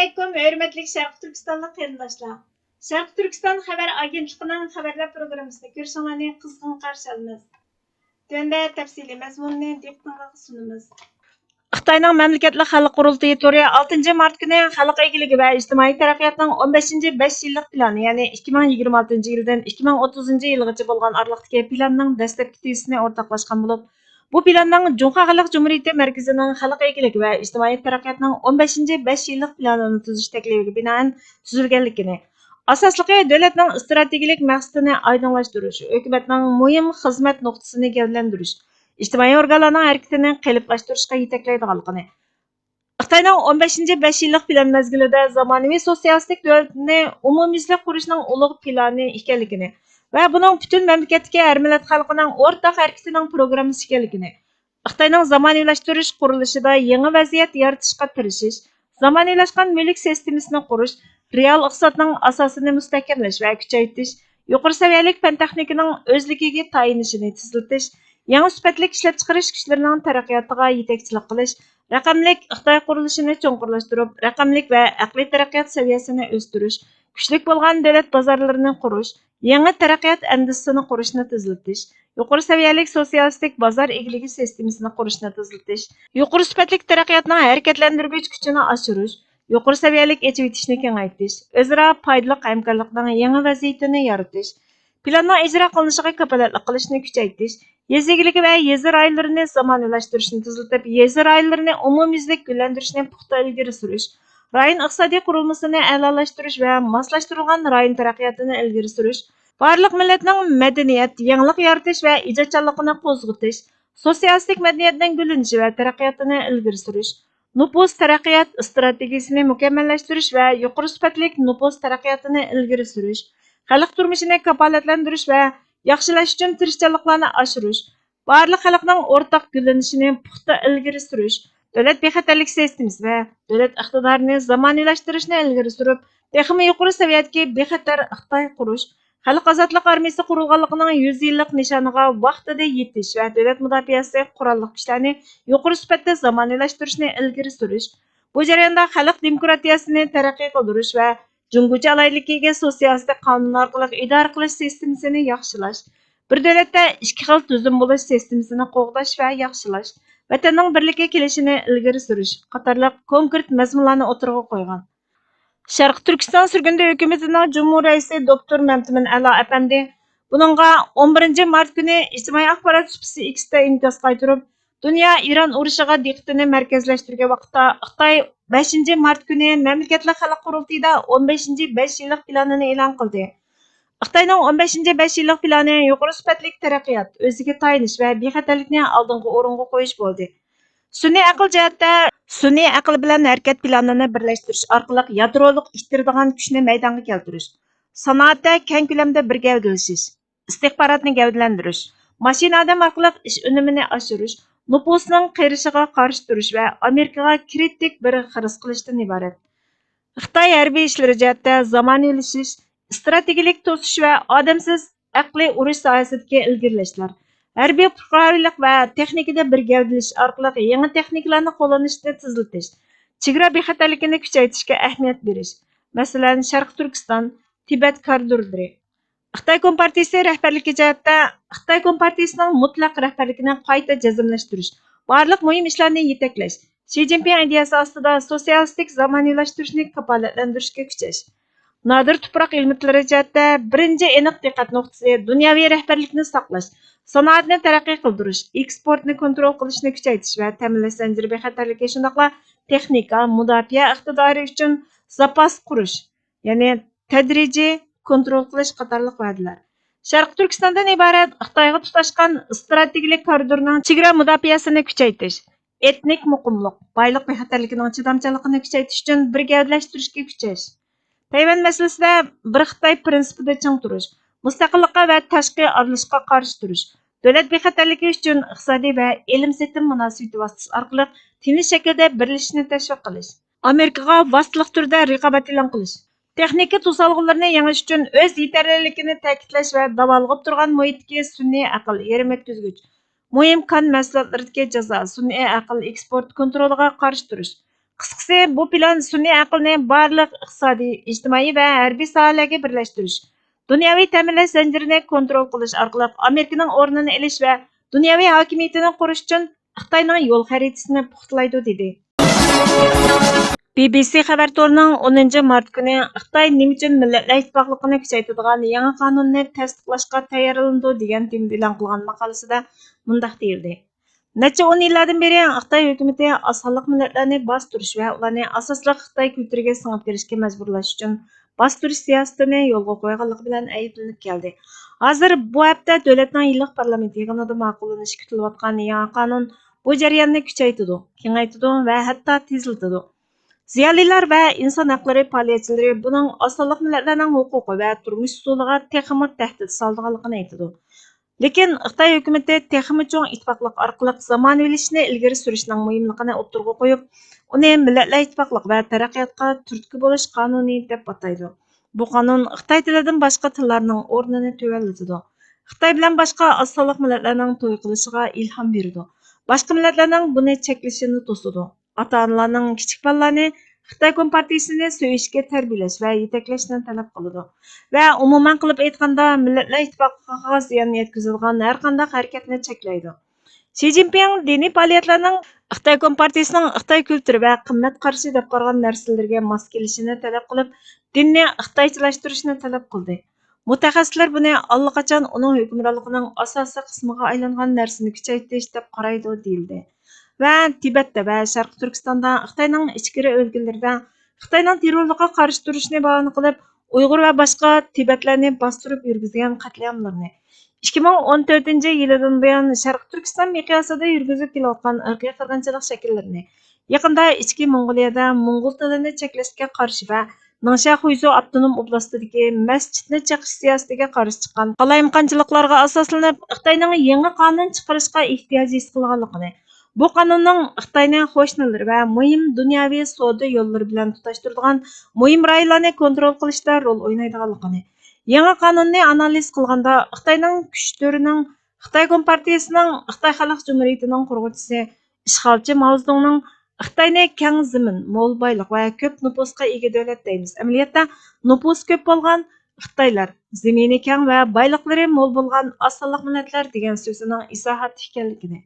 Assalamualaikum, hörmətli Şərq Türkistanlıq qərindaşlar. Şərq Türkistan xəbər agentliğinin xəbərlər proqramısını görüşünüzü qızğın qarşı alırıq. Төндә təfsili məzmununu diqqətinizə sunumuz. Xitayning Məmləkətli Xalq Qurultayı To'ri 6 mart kuni xalq egiligi va ijtimoiy taraqqiyotning 15-5 yillik plani, ya'ni 2026 yildan 2030 yilgacha bo'lgan oraliqdagi planning dastlabki tezisini o'rtoqlashgan bo'lib, bu planning Junxo Xalq Cumhuriyati markazining xalq egiligi va ijtimoiy taraqqiyotning 15-5 yillik planini tuzish taklifiga binoan tuzilganligini, asosligi davlatning strategik maqsadini oydinlashtirish, hukumatning muhim xizmat nuqtasini gavdalantirish, ijtimoiy organlarning harakatini qalblashtırishga yetaklaydiganligini, Xitoyning 15-5 yillik plan mezgilida zamonaviy sosialistik davlatni umumyuzli qurishning ulug' plani ekanligini va buning butun mamlakatdagi har millat xalqining o'rtaq harakatining programmasi ekanligini, Xitoyning zamonaviylashtirish qurilishida yangi vaziyat yaratishga tirishish, zamonaviylashgan mulk sistemasini qurish, real iqtisodning asosini mustahkamlash va kuchaytirish, yuqori saviyali fan texnikaning o'zligiga tayinishini tezlatish, yangi sifatli ishlab chiqarish kuchlarining taraqqiyotiga yetakchilik qilish, raqamlik Xitoy qurilishini cho'nqurlashtirib, raqamlik va aqliy taraqqiyot saviyasini o'stirish, kuchli bo'lgan davlat bozorlarini qurish, yangi taraqqiyot industrisini qurishni tezlatish, yuqori saviyali sosialistik bozor egiligi sistemasini qurishni tezlatish, yuqori sifatli taraqqiyotning harakatlantirgich kuchini oshirish, yuqori saviyali echib etishni kengaytirish, o'zaro foydali hamkorlikning yangi vaziyatini yaratish, planning ijro qilinishiga kafolatlik qilishni kuchaytirish, yez egiligi va yezi rayonlarini zamonaviylashtirishni tezlatib, yezi rayonlarini umumyuzlik gullantirishni puxta ilgari surish, rayon iqtisodiy qurilmasini a'lolashtirish va moslashtirilgan rayon taraqqiyotini ilgari surish, barliq millatning madaniyat, yangilik yaratish va ijodkorligini qo'zg'atish, sosialistik madaniyatning gullanishi va taraqqiyotini ilgari surish, nupus taraqqiyot strategiyasini mukammallashtirish va yuqori sifatli nupus taraqqiyotini ilgari surish, xalq turmushini kafolatlantirish va yaxshilash uchun tirishchanliklarni oshirish, barliq xalqning o'rtaq gullanishini puxta ilgari surish, davlat bexatarlik sistemasi va davlat iqtidorini zamonaviylashtirishni ilgari surib, texmi yuqori saviyadagi bexatar Xitoy qurish, xalq ozodlik armiyasi qurilganligining 100 yillik nishoniga vaqtida yetish va davlat mudofaasi qurolli kuchlarni yuqori sifatda zamonaviylashtirishni ilgari surish, bu jarayonda xalq demokratiyasini taraqqiy qildirish va Cumhuriyet alayligiga sosialistik qonun orqali idora qilish sistemasini yaxshilash, bir davlatda ikki xil tuzum bo'lish sistemasini qo'g'dash va yaxshilash, vatanning birlikka kelishini ilgari surish qatorliq konkret mazmunlarni o'tirg'a qo'ygan. Sharq Turkiston surgunda hukumatining Cumhur raisi Doktor Mamtimin A'lo apandi buningga 11 mart kuni ijtimoiy axborot supisi X'da imtiyoz qaytirib, dunyo Iran urushiga diqqatini markazlashtirgan vaqtda Xitoy 5 mart kuni Məmləkətli Xalq Qurultayıda 15-5 yillik planını e'lon qildi. Xitoyning 15-5 yillik plani yuqori sifatli taraqqiyot, o'ziga tayinish va bexatarlikni oldingi o'ringa qo'yish bo'ldi. Sun'iy aql jihatda sun'iy aql bilan harakat planini birlashtirish orqali yadroliq ishtiradigan kuchni maydonga keltirish, sanoatda keng ko'lamda bir gavdalashish, istixborotni gavdalantirish, mashina odam orqali ish unumini oshirish, nupusning qirishiga qarshi turish va Amerikaga kritik bir xiris qilishdan iborat. Xitoy harbiy ishlari jihatda zamonaviylashish, strategik to'sish va odamsiz aqliy urush sohasidagi ilgarilashlar, harbiy fuqarolik va texnikada bir gavdalash orqali yangi texnikalarni qo'llanishni tezlatish, chegara bexatarligini kuchaytirishga ahamiyat berish. Masalan, Sharq Turkiston, Tibet koridorlari. Xitoy Kompartiyasi rahbarligi jihatda Xitoy Kompartiyasining mutlaq rahbarligini qayta jazmlashtirish, barliq muhim ishlarni yetaklash, Xi Jinping ideyasi ostida sosialistik zamonaviylashtirishni kafolatlantirishga kuchash. Nodir tuproq ilmitlari jihatda birinchi aniq diqqat nuqtasi dunyoviy rahbarlikni saqlash, sanoatni taraqqiy qildirish, eksportni kontrol qilishni kuchaytirish va ta'minlash zanjiri bexatarligi, shundaqla texnika, mudofaa iqtidori uchun zapas qurish, ya'ni tadrijiy kontrol qilish qatorliq va'dalar. Sharq Turkistondan iborat Xitoyga tutashgan strategik koridorning chegara mudofaasini kuchaytirish, etnik muqimlik, boylik bexatarligining chidamchanligini kuchaytirish uchun bir gavdalashtirishga kuchash. Tayvan masalasida bir Xitoy prinsipida ching turish, mustaqillikqa va tashqi aralashishga qarshi turish, davlat bexatarligi uchun iqtisodiy va ilm-setim munosabati vositasi orqali tinch shaklda birlashishni tashviq qilish, Amerikaga vositalik turda raqobat e'lon qilish, texnika to'solg'inlarini yangish uchun o'z yetarliligini ta'kidlash va davolg'ib turgan muhitdagi sun'iy aql yerim o'tkazgich, muhim kon mahsulotlaridagi jazo, sun'iy aql eksport kontroliga qarshi turish, Qısqасы, bu plan sun'iy aqlni barliq iqtisodiy, ijtimoiy va harbiy sohalarga birlashtirish, dunyoviy ta'minlash zanjirini kontrol qilish orqali Amerikaning o'rnini olish va dunyoviy hokimiyatini qurish uchun Xitoyning yo'l xaritasini puxtalaydi dedi. BBC xabar to'rining 10 mart kuni Xitoy nima uchun millatlar ittifoqligini kuchaytiradigan yangi qonunni tasdiqlashga tayyorlandi degan temada e'lon qilgan maqolasida mundaq deyildi. Necha 10 yillardan beri Xitoy hukumati osonliq millatlarni bostirish va ularni asosliq Xitoy kulturiga singib kirishga majburlash uchun bostirish siyosatini yo'lga qo'yganligi bilan ayblanib keldi. Hozir bu hafta davlatning yillik parlament yig'inida ma'qullanishi kutilayotgan yangi qonun bu jarayonni kuchaytiradi, kengaytiradi va hatto tezlatadi. Ziyolilar va inson haqlari faoliyatchilari buning osonliq millatlarning huquqi va turmush usuliga texmi tahdid soldiganligini aytadi. Lekin Xitoy hukumati texmi cho'ng ittifoqlik orqali zamonaviylashishni ilgari surishning muhimligini o'ttirg'a qo'yib, uni millatlar ittifoqlik va taraqqiyotga turtki bo'lish qonuni deb ataydi. Bu qonun Xitoy tilidan boshqa tillarning o'rnini tuvallatadi. Xitoy bilan boshqa osonliq millatlarning to'y qilishiga ilhom beradi. Boshqa millatlarning buni cheklashini to'sadi. Ota-onalarning kichik bolalarni Xitoy Kompartiyasini söýüşke tarbiyalash va yetaklashni talab qiladi. Va umuman qilib aytganda, millatlar ittifoqiga ziyon yetkazadigan har qanday harakatni cheklaydi. Xi Jinping diniy faoliyatlarning Xitoy Kompartiyasining Xitoy kulturi va qimmat qarashi deb qaragan narsalarga mos kelishini talab qilib, dinni xitoychilashtirishni talab qildi. Mutaxassislar buni allaqachon uning hukmronligining asosiy qismiga aylangan narsani kuchaytirish deb qaraydi deyildi. Va Tibetda va Sharq Turkistonda Xitoyning ichkiri o'lkalarida Xitoyning terrorlikqa qarshi turishni bahona qilib, Uyg'ur va boshqa Tibetlarni bostirib yurgizgan qatliamlarni 2014-yildan buyon Sharq Turkiston miqyosida yurgizib kelayotgan irqiy qirg'inchilik shakllarini, yaqinda ichki Mong'oliyada Mo'ng'ul tilini cheklashga qarshi va Nansha Xuyzu avtonom oblastidagi masjidni cheqish siyosatiga qarshi chiqqan qalaymaqonchiliklarga asoslanib, Xitoyning yangi qonun chiqarishga ehtiyoji his qilganligini, bu qonunning Xitoyni qo'shnilar va muhim dunyoviy savdo yo'llari bilan tutashtiradigan muhim rayonlarni kontrol qilishda rol o'ynaydiganligini, yangi qonunni analiz qilganda Xitoyning kuch turining, Xitoy Kompartiyasining, Xitoy Xalq Jumhuriyatining qurg'uvchisi ishg'olchi Mao Zedongning Xitoyni keng zimin, mo'l boylik va ko'p nupusga ega davlat deymiz. Amaliyotda nupus ko'p bo'lgan Xitoylar, zemini keng va boyliqlari mo'l bo'lgan osonliq millatlar degan so'zining izohati ekanligini,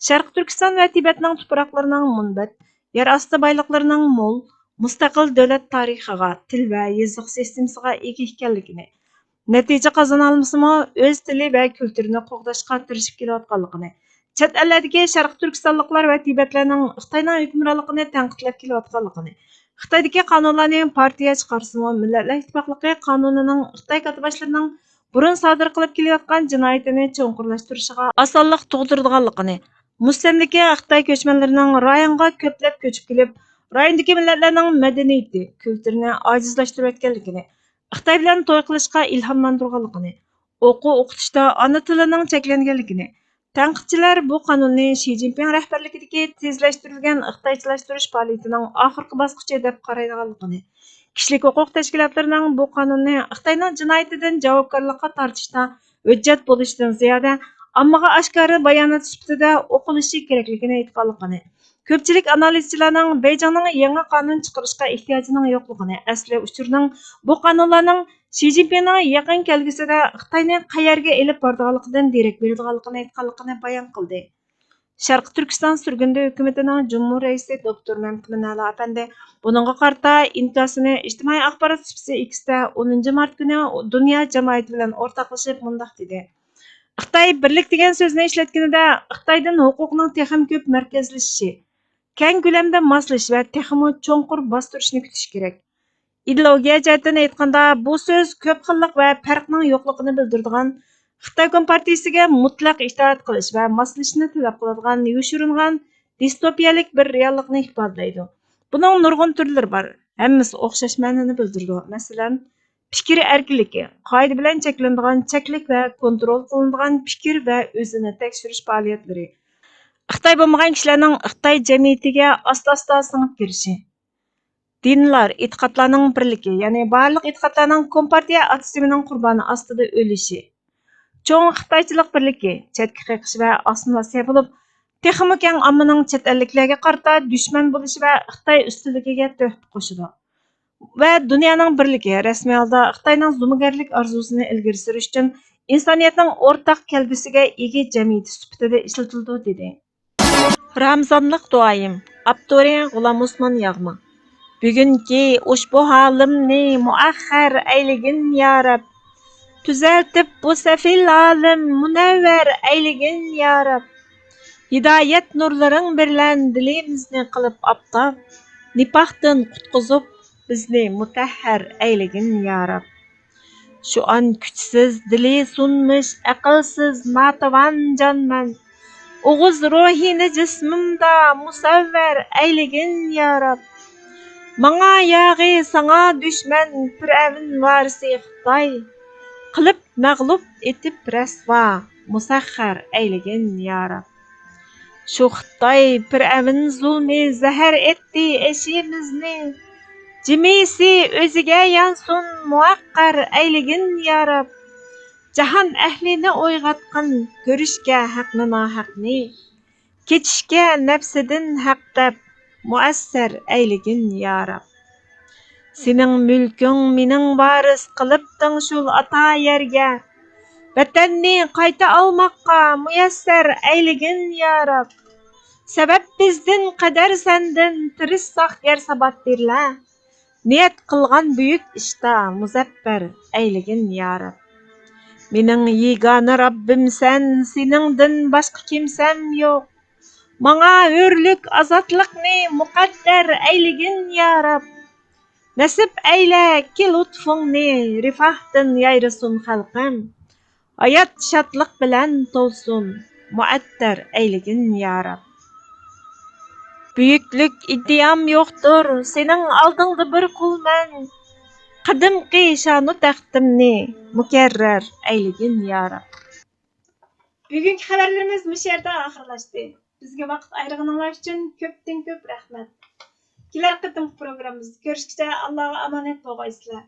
Sharq Turkiston va Tibetning tuproqlarining munbat, yer osti boyliqlarining mo'l, mustaqil davlat tarixiga, til va yoziq sistemasiga ega ekanligini, natija qozona olmasimi o'z tili va kulturini qo'g'dashga tirishib kelayotganligini, chet ellardagi Sharq Turkistonliklar va Tibetlarning Xitoyning hukmronligini tanqidlab kelayotganligini, Xitoydagi qonunlarni partiya chiqarsimi millatlar ittifoqligi qonunining Xitoy katibashlarining burun sodir qilib kelayotgan jinoyatini cho'nqurlashtirishiga osonlik tug'diradiganligini, mustamlaka Xitoy ko'chmanlarining rayonga ko'plab ko'chib kelib, rayondagi millatlarning madaniyati, kulturini ojizlashtirayotganligini, Xitoy bilan to'y qilishga ilhomlantirganligini, o'qitishda ona tilining cheklanganligini, tanqidchilar bu qonunni Xi Jinping rahbarligidagi tezlashtirilgan xitoychilashtirish faoliyatining oxirgi bosqichi deb qaraydiganligini, kishilik huquq tashkilotlarining bu qonunni Xitoyning jinoyatidan javobgarlikqa tortishda hujjat bo'lishdan ziyoda ommaga oshkora bayonot sifatida o'qilishi kerakligini aytganligini, ko'pchilik analizchilarning Beyjingning yangi qonun chiqarishga ehtiyojining yo'qligini, asli uchurning bu qonunlarning Xi Jinpingning yaqin kelgusida Xitoyni qayerga elib boradiganligidan derak beradiganligini aytganligini bayon qildi. Sharq Turkiston surgundi hukumatining Jumhur raisi doktor Mamtminala apandi buningga qarata intosini ijtimoiy axborot sifati X'da 10 mart kuni dunyo jamoati bilan o'rtoqlashib mundaq dedi. Xitoy birlik degan so'zni ishlatganida Xitoydan huquqning texim ko'p markazlashishi, keng ko'lamda moslash va texmi cho'nqur bostirishni kutish kerak. Ideologiya jihatdan aytganda, bu so'z ko'p xillik va farqning yo'qligini bildiradigan, Xitoy Kompartiyasiga mutlaq itoat qilish va moslashni talab qiladigan yoshiringan distopiyalik bir reallikni ifodalaydi. Buning nurg'un turlari bor. Hammasi o'xshash ma'noni bildiradi. Masalan, fikr erkinligi, qoida bilan cheklanadigan cheklik va kontrol qilinadigan fikr va o'zini tekshirish faoliyatlari. Xitoy bo'lmagan kishilarning Xitoy jamiyatiga asta-asta singib kirishi. Dinlar, e'tiqodlarning birligi, ya'ni barliq e'tiqodlarning Kompartiya aksiyasining qurboni ostida o'lishi. Cho'ng Xitoychilik birligi, chetga qiqish va asimilyatsiya bo'lib, Texmi keng ommaning chet elliklarga qarata dushman bo'lishi va Xitoy ustunligiga töhfa qo'shadi. Va dunyoning birligi rasmiy holda Xitoyning zulmgarlik orzusini ilgari surish uchun insoniyatning o'rtaq kelgusiga ega jamiyat sifatida ishlatildi dedi. Ramzonlik duoyim. Abduri G'ulom Usmon Yag'ma. Bugungi ushbu holimni muaxxar ayligin ya Rab. Tuzaltib bu safil olim munavvar ayligin ya Rab. Hidoyat nurlaring bilan dilimizni qilib obtob, nifoqdan qutqizib bizni mutahhar ayligin ya Rab. Shu an kuchsiz dili sunmish aqlsiz notavon jonman. O'g'iz ruhini jismimda musavvar ayligin ya Rab. Manga yag'i sana düşman Firavun varisi Xitoy qilib mag'lub etib rasvo musaxxar ayligin ya Rab. Shu Xitoy Firavun zulmi zahar etdi eşimizni. Jimisi o'ziga yansun muaqqar ayligin ya Rab. Jahon ahlini o'yg'atqin ko'rishga haqni nohaqni, kechishga nafsidan haqdab muassar ayligin ya Rab. Sening mulking mening varis qilibding shul ata yerga. Vatanni qayta olmoqqa muyassar ayligin ya Rab. Sabab bizdan qadar sandan tirishsaq yer sabat berla. Niyat qilgan buyuk ishda muzaffar ayligin ya Rab. Mening yegona Rabbim sen, seningdan boshqa kimsam yo'q. Manga hurlik azodlikni muqaddar ayligin ya Rab. Nasib eyle ki lutfungni rifahdan yayrasun xalqim. Hayat şadlık bilan to'lsun muattar ayligin ya Rab. Büyüklük iddiam yo'qdir, sening oldingda bir qulman. Qadimki shanu taxtimni mukarrar ayligin ya Rab. Bugungi xabarlarimiz bu yerda oxirlashdi. Bizga vaqt ayirganingiz uchun ko'pdan ko'p rahmat. Kelar qatim programmamizda ko'rishguncha Allohga omonat bo'lg'aysizlar.